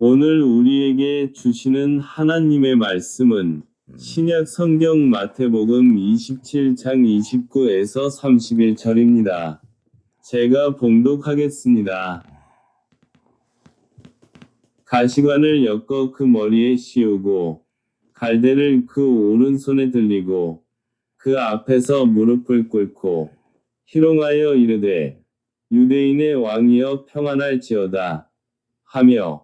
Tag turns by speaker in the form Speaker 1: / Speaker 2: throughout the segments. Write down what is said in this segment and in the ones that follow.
Speaker 1: 오늘 우리에게 주시는 하나님의 말씀은 신약 성경 마태복음 27장 29에서 31절입니다. 제가 봉독하겠습니다. 가시관을 엮어 그 머리에 씌우고 갈대를 그 오른손에 들리고 그 앞에서 무릎을 꿇고 희롱하여 이르되 유대인의 왕이여 평안할지어다 하며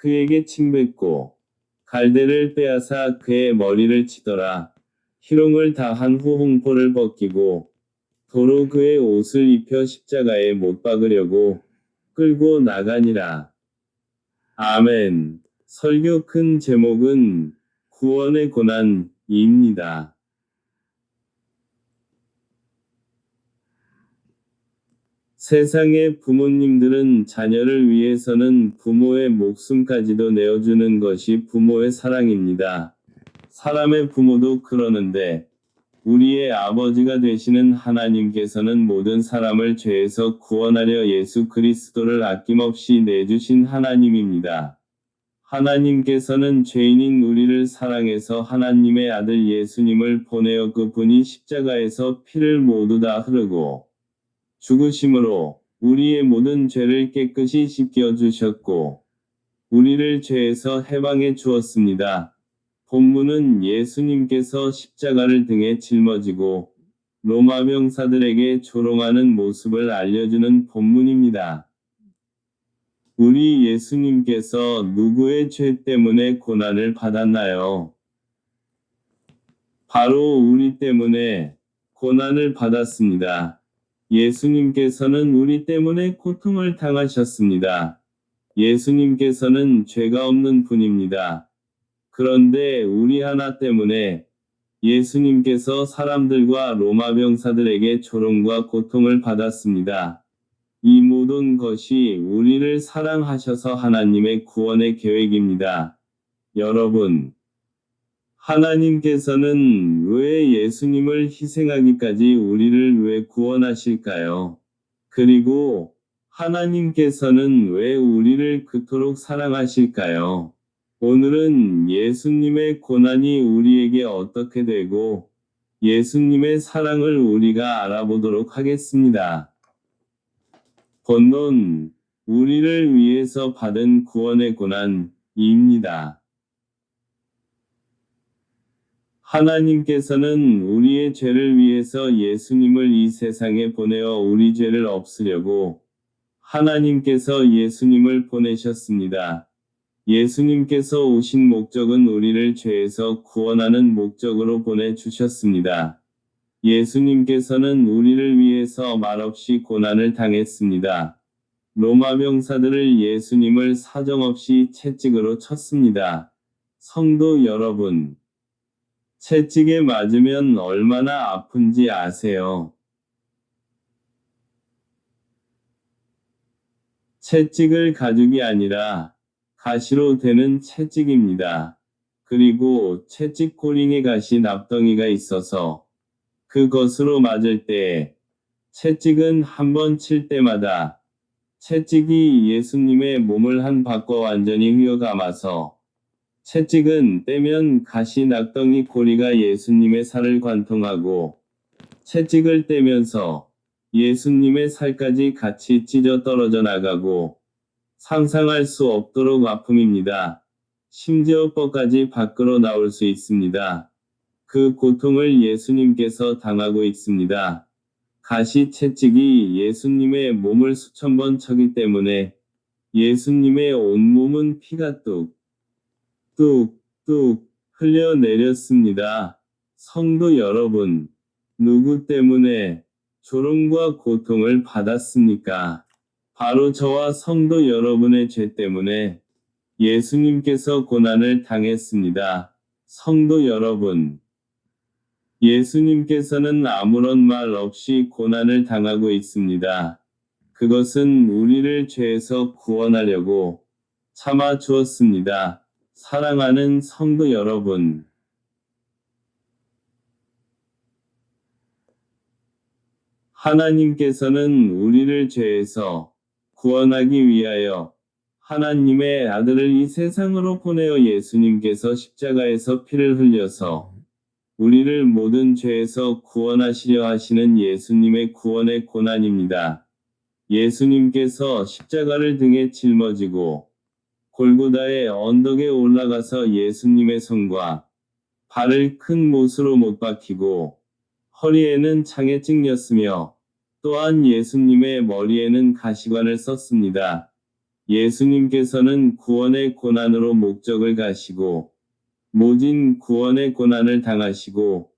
Speaker 1: 그에게 침뱉고 갈대를 빼앗아 그의 머리를 치더라. 희롱을 다한 후 홍포를 벗기고 도로 그의 옷을 입혀 십자가에 못 박으려고 끌고 나가니라. 아멘. 설교 큰 제목은 구원의 고난입니다. 세상의 부모님들은 자녀를 위해서는 부모의 목숨까지도 내어주는 것이 부모의 사랑입니다. 사람의 부모도 그러는데 우리의 아버지가 되시는 하나님께서는 모든 사람을 죄에서 구원하려 예수 그리스도를 아낌없이 내주신 하나님입니다. 하나님께서는 죄인인 우리를 사랑해서 하나님의 아들 예수님을 보내어 그분이 십자가에서 피를 모두 다 흐르고 죽으심으로 우리의 모든 죄를 깨끗이 씻겨주셨고 우리를 죄에서 해방해 주었습니다. 본문은 예수님께서 십자가를 등에 짊어지고 로마 병사들에게 조롱하는 모습을 알려주는 본문입니다. 우리 예수님께서 누구의 죄 때문에 고난을 받았나요? 바로 우리 때문에 고난을 받았습니다. 예수님께서는 우리 때문에 고통을 당하셨습니다. 예수님께서는 죄가 없는 분입니다. 그런데 우리 하나 때문에 예수님께서 사람들과 로마 병사들에게 조롱과 고통을 받았습니다. 이 모든 것이 우리를 사랑하셔서 하나님의 구원의 계획입니다. 여러분, 하나님께서는 왜 예수님을 희생하기까지 우리를 왜 구원하실까요? 그리고 하나님께서는 왜 우리를 그토록 사랑하실까요? 오늘은 예수님의 고난이 우리에게 어떻게 되고 예수님의 사랑을 우리가 알아보도록 하겠습니다. 본론, 우리를 위해서 받은 구원의 고난입니다. 하나님께서는 우리의 죄를 위해서 예수님을 이 세상에 보내어 우리 죄를 없으려고 하나님께서 예수님을 보내셨습니다. 예수님께서 오신 목적은 우리를 죄에서 구원하는 목적으로 보내주셨습니다. 예수님께서는 우리를 위해서 말없이 고난을 당했습니다. 로마 병사들을 예수님을 사정없이 채찍으로 쳤습니다. 성도 여러분, 채찍에 맞으면 얼마나 아픈지 아세요? 채찍을 가죽이 아니라 가시로 되는 채찍입니다. 그리고 채찍 고링에 가시 납덩이가 있어서 그것으로 맞을 때 채찍은 한 번 칠 때마다 채찍이 예수님의 몸을 한 바꿔 완전히 휘어감아서 채찍은 떼면 가시 낙덩이 고리가 예수님의 살을 관통하고 채찍을 떼면서 예수님의 살까지 같이 찢어 떨어져 나가고 상상할 수 없도록 아픔입니다. 심지어 뼈까지 밖으로 나올 수 있습니다. 그 고통을 예수님께서 당하고 있습니다. 가시 채찍이 예수님의 몸을 수천 번 쳤기 때문에 예수님의 온몸은 피가 뚝뚝 흘려내렸습니다. 성도 여러분, 누구 때문에 조롱과 고통을 받았습니까? 바로 저와 성도 여러분의 죄 때문에 예수님께서 고난을 당했습니다. 성도 여러분, 예수님께서는 아무런 말 없이 고난을 당하고 있습니다. 그것은 우리를 죄에서 구원하려고 참아 주었습니다. 사랑하는 성도 여러분, 하나님께서는 우리를 죄에서 구원하기 위하여 하나님의 아들을 이 세상으로 보내어 예수님께서 십자가에서 피를 흘려서 우리를 모든 죄에서 구원하시려 하시는 예수님의 구원의 고난입니다. 예수님께서 십자가를 등에 짊어지고 골고다의 언덕에 올라가서 예수님의 손과 발을 큰 못으로 못 박히고 허리에는 창에 찔렸으며 또한 예수님의 머리에는 가시관을 썼습니다. 예수님께서는 구원의 고난으로 목적을 가시고 모진 구원의 고난을 당하시고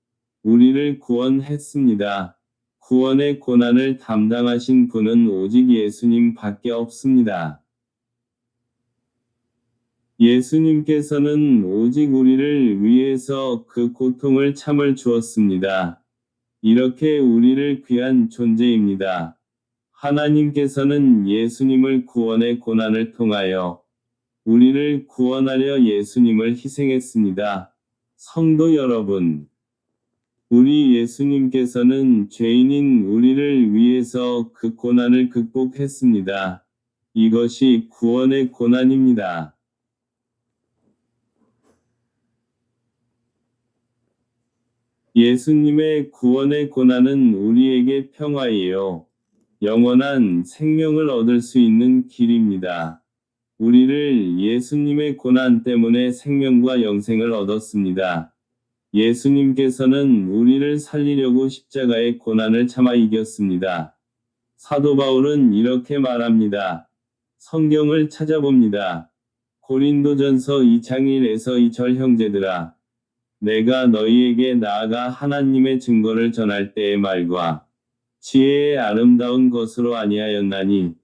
Speaker 1: 우리를 구원했습니다. 구원의 고난을 담당하신 분은 오직 예수님 밖에 없습니다. 예수님께서는 오직 우리를 위해서 그 고통을 참을 주었습니다. 이렇게 우리를 귀한 존재입니다. 하나님께서는 예수님을 구원의 고난을 통하여 우리를 구원하려 예수님을 희생했습니다. 성도 여러분, 우리 예수님께서는 죄인인 우리를 위해서 그 고난을 극복했습니다. 이것이 구원의 고난입니다. 예수님의 구원의 고난은 우리에게 평화이요, 영원한 생명을 얻을 수 있는 길입니다. 우리를 예수님의 고난 때문에 생명과 영생을 얻었습니다. 예수님께서는 우리를 살리려고 십자가의 고난을 참아 이겼습니다. 사도 바울은 이렇게 말합니다. 성경을 찾아봅니다. 고린도전서 2장 1에서 2절 형제들아, 내가 너희에게 나아가 하나님의 증거를 전할 때의 말과 지혜의 아름다운 것으로 아니하였나니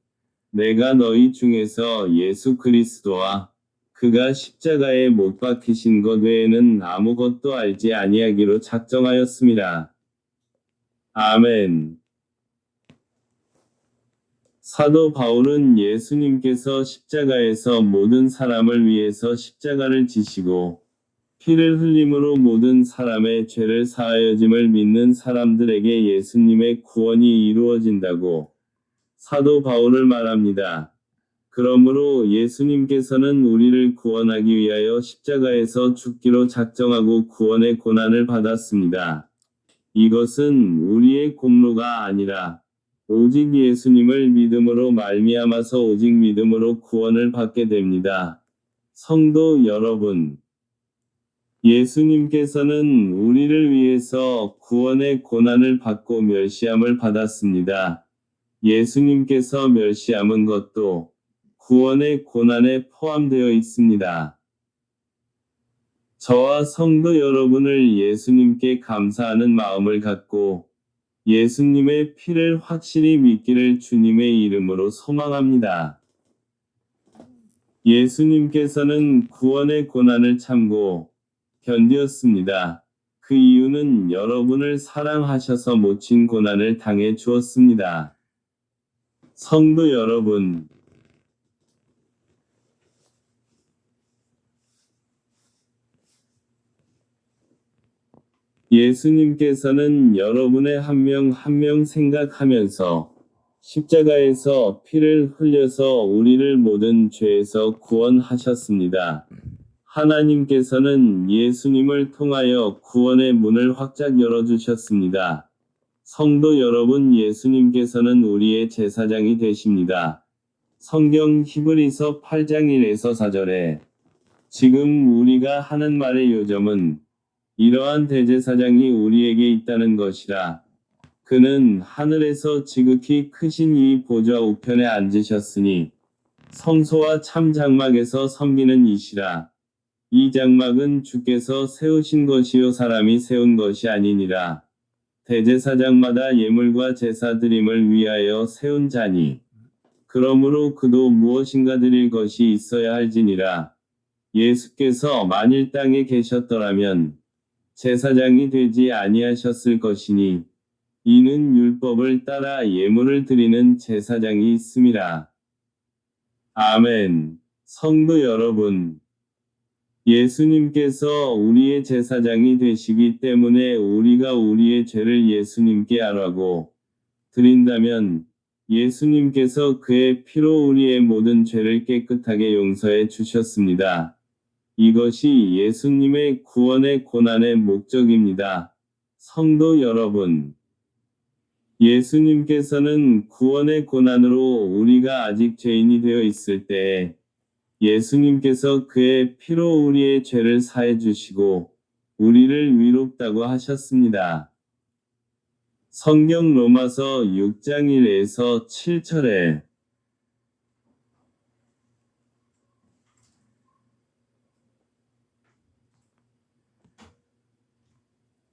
Speaker 1: 내가 너희 중에서 예수 그리스도와 그가 십자가에 못 박히신 것 외에는 아무것도 알지 아니하기로 작정하였습니다. 아멘. 사도 바울은 예수님께서 십자가에서 모든 사람을 위해서 십자가를 지시고 피를 흘림으로 모든 사람의 죄를 사하여짐을 믿는 사람들에게 예수님의 구원이 이루어진다고 사도 바울을 말합니다. 그러므로 예수님께서는 우리를 구원하기 위하여 십자가에서 죽기로 작정하고 구원의 고난을 받았습니다. 이것은 우리의 공로가 아니라 오직 예수님을 믿음으로 말미암아서 오직 믿음으로 구원을 받게 됩니다. 성도 여러분, 예수님께서는 우리를 위해서 구원의 고난을 받고 멸시함을 받았습니다. 예수님께서 멸시함은 것도 구원의 고난에 포함되어 있습니다. 저와 성도 여러분을 예수님께 감사하는 마음을 갖고 예수님의 피를 확실히 믿기를 주님의 이름으로 소망합니다. 예수님께서는 구원의 고난을 참고 견디었습니다. 그 이유는 여러분을 사랑하셔서 모친 고난을 당해 주었습니다. 성도 여러분, 예수님께서는 여러분의 한 명 한 명 생각하면서 십자가에서 피를 흘려서 우리를 모든 죄에서 구원하셨습니다. 하나님께서는 예수님을 통하여 구원의 문을 활짝 열어주셨습니다. 성도 여러분, 예수님께서는 우리의 제사장이 되십니다. 성경 히브리서 8장 1에서 4절에 지금 우리가 하는 말의 요점은 이러한 대제사장이 우리에게 있다는 것이라. 그는 하늘에서 지극히 크신 이 보좌 우편에 앉으셨으니 성소와 참 장막에서 섬기는 이시라. 이 장막은 주께서 세우신 것이요 사람이 세운 것이 아니니라. 대제사장마다 예물과 제사 드림을 위하여 세운 자니 그러므로 그도 무엇인가 드릴 것이 있어야 할지니라. 예수께서 만일 땅에 계셨더라면 제사장이 되지 아니하셨을 것이니 이는 율법을 따라 예물을 드리는 제사장이 있음이라. 아멘. 성도 여러분, 예수님께서 우리의 제사장이 되시기 때문에 우리가 우리의 죄를 예수님께 아뢰고 드린다면 예수님께서 그의 피로 우리의 모든 죄를 깨끗하게 용서해 주셨습니다. 이것이 예수님의 구원의 고난의 목적입니다. 성도 여러분, 예수님께서는 구원의 고난으로 우리가 아직 죄인이 되어 있을 때에 예수님께서 그의 피로 우리의 죄를 사해 주시고 우리를 위롭다고 하셨습니다. 성경 로마서 6장 1에서 7절에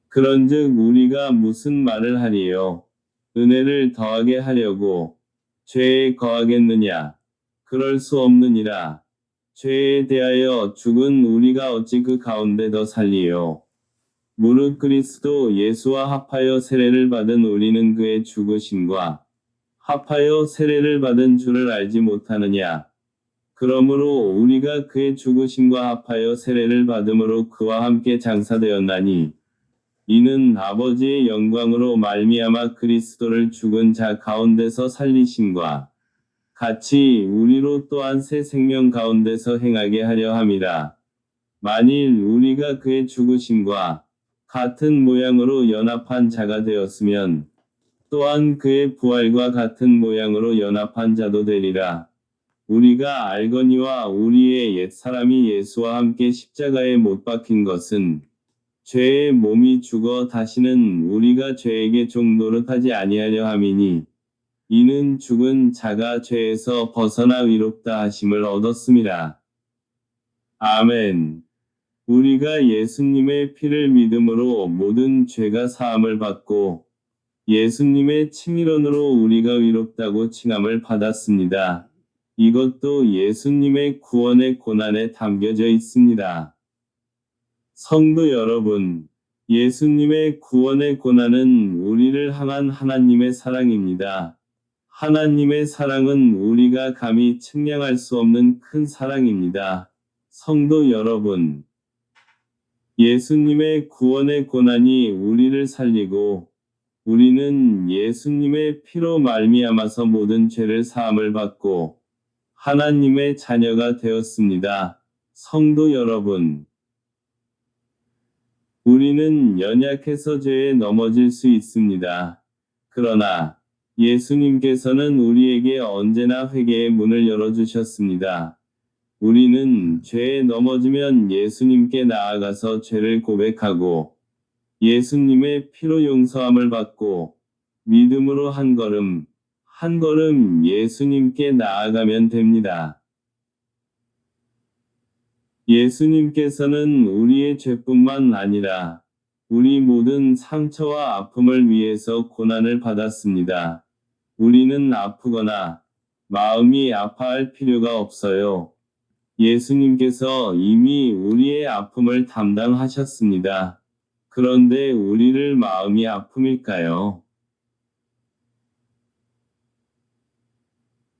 Speaker 1: 그런즉 우리가 무슨 말을 하리요? 은혜를 더하게 하려고 죄에 거하겠느냐? 그럴 수 없느니라. 죄에 대하여 죽은 우리가 어찌 그 가운데 더 살리요? 무릇 그리스도 예수와 합하여 세례를 받은 우리는 그의 죽으심과 합하여 세례를 받은 줄을 알지 못하느냐? 그러므로 우리가 그의 죽으심과 합하여 세례를 받음으로 그와 함께 장사되었나니 이는 아버지의 영광으로 말미암아 그리스도를 죽은 자 가운데서 살리심과 같이 우리로 또한 새 생명 가운데서 행하게 하려 함이라. 만일 우리가 그의 죽으심과 같은 모양으로 연합한 자가 되었으면 또한 그의 부활과 같은 모양으로 연합한 자도 되리라. 우리가 알거니와 우리의 옛사람이 예수와 함께 십자가에 못 박힌 것은 죄의 몸이 죽어 다시는 우리가 죄에게 종 노릇하지 아니하려 함이니 이는 죽은 자가 죄에서 벗어나 위롭다 하심을 얻었음이라. 아멘. 우리가 예수님의 피를 믿음으로 모든 죄가 사함을 받고 예수님의 칭의론으로 우리가 위롭다고 칭함을 받았습니다. 이것도 예수님의 구원의 고난에 담겨져 있습니다. 성도 여러분, 예수님의 구원의 고난은 우리를 향한 하나님의 사랑입니다. 하나님의 사랑은 우리가 감히 측량할 수 없는 큰 사랑입니다. 성도 여러분, 예수님의 구원의 고난이 우리를 살리고 우리는 예수님의 피로 말미암아서 모든 죄를 사함을 받고 하나님의 자녀가 되었습니다. 성도 여러분, 우리는 연약해서 죄에 넘어질 수 있습니다. 그러나 예수님께서는 우리에게 언제나 회개의 문을 열어주셨습니다. 우리는 죄에 넘어지면 예수님께 나아가서 죄를 고백하고 예수님의 피로 용서함을 받고 믿음으로 한 걸음 예수님께 나아가면 됩니다. 예수님께서는 우리의 죄뿐만 아니라 우리 모든 상처와 아픔을 위해서 고난을 받았습니다. 우리는 아프거나 마음이 아파할 필요가 없어요. 예수님께서 이미 우리의 아픔을 담당하셨습니다. 그런데 우리를 마음이 아픔일까요?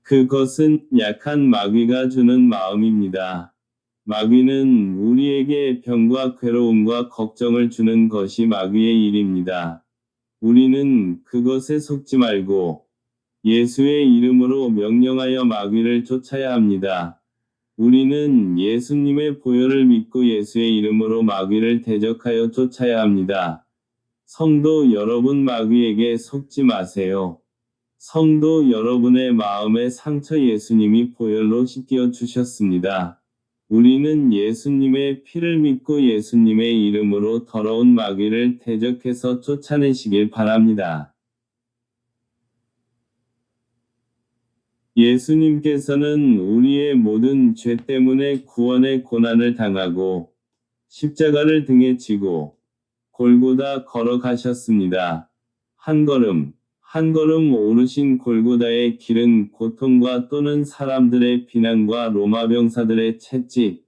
Speaker 1: 그것은 약한 마귀가 주는 마음입니다. 마귀는 우리에게 병과 괴로움과 걱정을 주는 것이 마귀의 일입니다. 우리는 그것에 속지 말고 예수의 이름으로 명령하여 마귀를 쫓아야 합니다. 우리는 예수님의 보혈을 믿고 예수의 이름으로 마귀를 대적하여 쫓아야 합니다. 성도 여러분, 마귀에게 속지 마세요. 성도 여러분의 마음의 상처 예수님이 보혈로 씻겨 주셨습니다. 우리는 예수님의 피를 믿고 예수님의 이름으로 더러운 마귀를 대적해서 쫓아내시길 바랍니다. 예수님께서는 우리의 모든 죄 때문에 구원의 고난을 당하고 십자가를 등에 지고 골고다 걸어가셨습니다. 한 걸음 한 걸음 오르신 골고다의 길은 고통과 또는 사람들의 비난과 로마 병사들의 채찍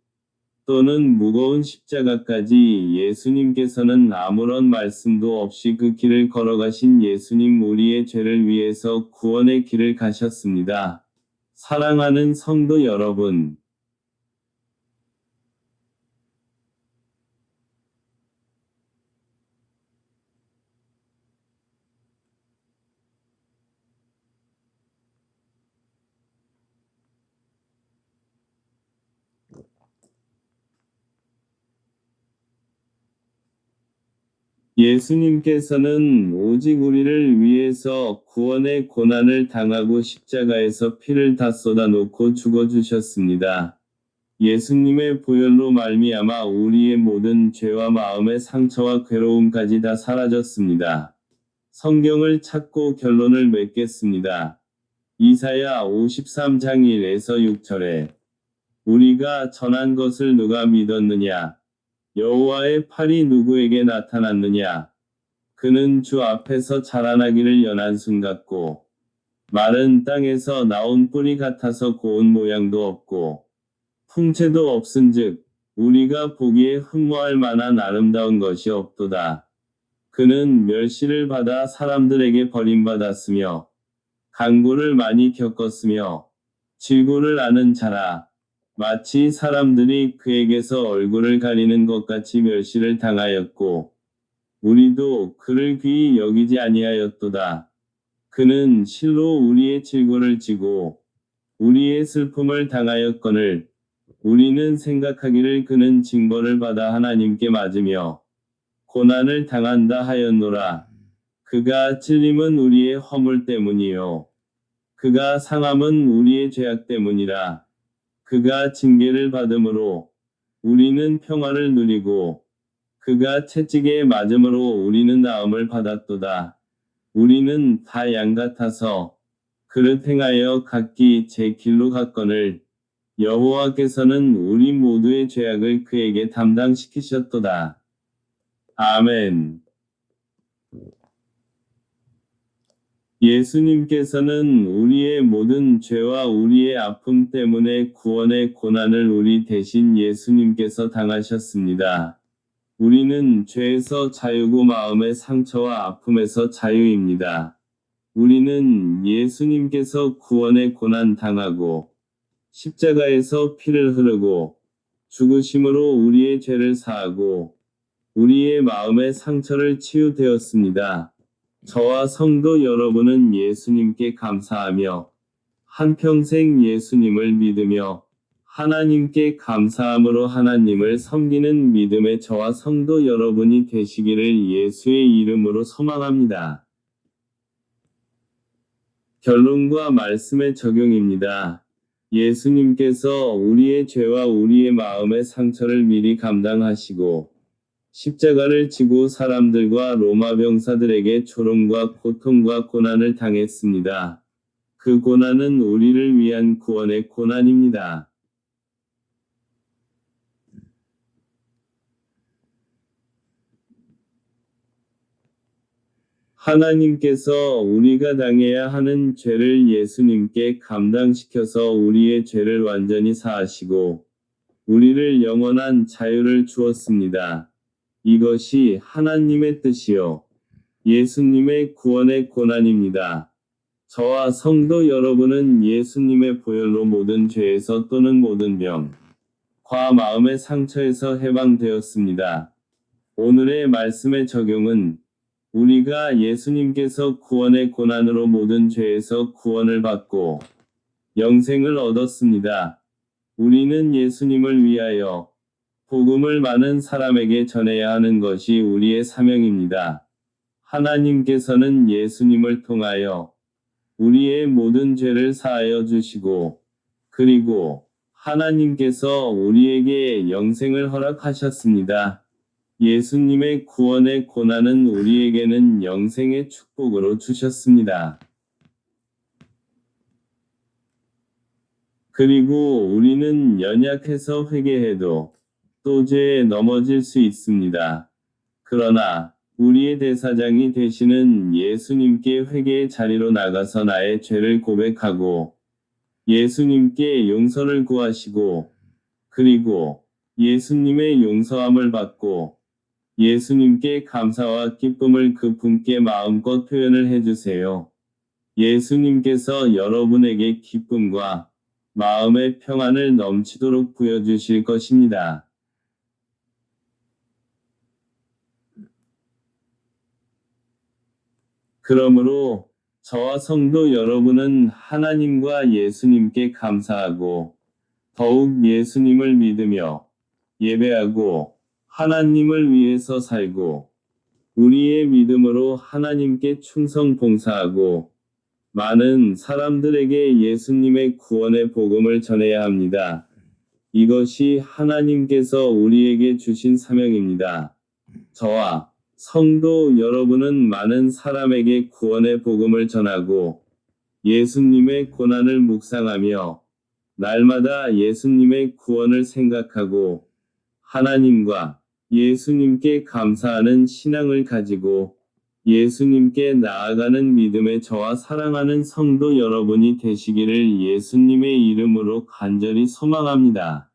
Speaker 1: 또는 무거운 십자가까지 예수님께서는 아무런 말씀도 없이 그 길을 걸어가신 예수님, 우리의 죄를 위해서 구원의 길을 가셨습니다. 사랑하는 성도 여러분, 예수님께서는 오직 우리를 위해서 구원의 고난을 당하고 십자가에서 피를 다 쏟아놓고 죽어주셨습니다. 예수님의 보혈로 말미암아 우리의 모든 죄와 마음의 상처와 괴로움까지 다 사라졌습니다. 성경을 찾고 결론을 맺겠습니다. 이사야 53장 1에서 6절에 우리가 전한 것을 누가 믿었느냐? 여호와의 팔이 누구에게 나타났느냐? 그는 주 앞에서 자라나기를 연한 순 같고 마른 땅에서 나온 뿌리 같아서 고운 모양도 없고 풍채도 없은즉 우리가 보기에 흠모할 만한 아름다운 것이 없도다. 그는 멸시를 받아 사람들에게 버림받았으며 강고를 많이 겪었으며 질고를 아는 자라. 마치 사람들이 그에게서 얼굴을 가리는 것 같이 멸시를 당하였고 우리도 그를 귀히 여기지 아니하였도다. 그는 실로 우리의 질고를 지고 우리의 슬픔을 당하였거늘 우리는 생각하기를 그는 징벌을 받아 하나님께 맞으며 고난을 당한다 하였노라. 그가 찔림은 우리의 허물 때문이요 그가 상함은 우리의 죄악 때문이라. 그가 징계를 받음으로 우리는 평화를 누리고 그가 채찍에 맞음으로 우리는 나음을 받았도다. 우리는 다 양 같아서 그를 행하여 각기 제 길로 갔거늘 여호와께서는 우리 모두의 죄악을 그에게 담당시키셨도다. 아멘. 예수님께서는 우리의 모든 죄와 우리의 아픔 때문에 구원의 고난을 우리 대신 예수님께서 당하셨습니다. 우리는 죄에서 자유고 마음의 상처와 아픔에서 자유입니다. 우리는 예수님께서 구원의 고난 당하고 십자가에서 피를 흐르고 죽으심으로 우리의 죄를 사하고 우리의 마음의 상처를 치유되었습니다. 저와 성도 여러분은 예수님께 감사하며 한평생 예수님을 믿으며 하나님께 감사함으로 하나님을 섬기는 믿음의 저와 성도 여러분이 되시기를 예수의 이름으로 소망합니다. 결론과 말씀의 적용입니다. 예수님께서 우리의 죄와 우리의 마음의 상처를 미리 감당하시고 십자가를 지고 사람들과 로마 병사들에게 조롱과 고통과 고난을 당했습니다. 그 고난은 우리를 위한 구원의 고난입니다. 하나님께서 우리가 당해야 하는 죄를 예수님께 감당시켜서 우리의 죄를 완전히 사하시고 우리를 영원한 자유를 주었습니다. 이것이 하나님의 뜻이요 예수님의 구원의 고난입니다. 저와 성도 여러분은 예수님의 보혈로 모든 죄에서 또는 모든 병, 과 마음의 상처에서 해방되었습니다. 오늘의 말씀의 적용은 우리가 예수님께서 구원의 고난으로 모든 죄에서 구원을 받고 영생을 얻었습니다. 우리는 예수님을 위하여 복음을 많은 사람에게 전해야 하는 것이 우리의 사명입니다. 하나님께서는 예수님을 통하여 우리의 모든 죄를 사하여 주시고 그리고 하나님께서 우리에게 영생을 허락하셨습니다. 예수님의 구원의 고난은 우리에게는 영생의 축복으로 주셨습니다. 그리고 우리는 연약해서 회개해도 또 죄에 넘어질 수 있습니다. 그러나 우리의 대사장이 되시는 예수님께 회개의 자리로 나가서 나의 죄를 고백하고 예수님께 용서를 구하시고 그리고 예수님의 용서함을 받고 예수님께 감사와 기쁨을 그 분께 마음껏 표현을 해주세요. 예수님께서 여러분에게 기쁨과 마음의 평안을 넘치도록 부여주실 것입니다. 그러므로 저와 성도 여러분은 하나님과 예수님께 감사하고 더욱 예수님을 믿으며 예배하고 하나님을 위해서 살고 우리의 믿음으로 하나님께 충성 봉사하고 많은 사람들에게 예수님의 구원의 복음을 전해야 합니다. 이것이 하나님께서 우리에게 주신 사명입니다. 저와 성도 여러분은 많은 사람에게 구원의 복음을 전하고 예수님의 고난을 묵상하며 날마다 예수님의 구원을 생각하고 하나님과 예수님께 감사하는 신앙을 가지고 예수님께 나아가는 믿음의 저와 사랑하는 성도 여러분이 되시기를 예수님의 이름으로 간절히 소망합니다.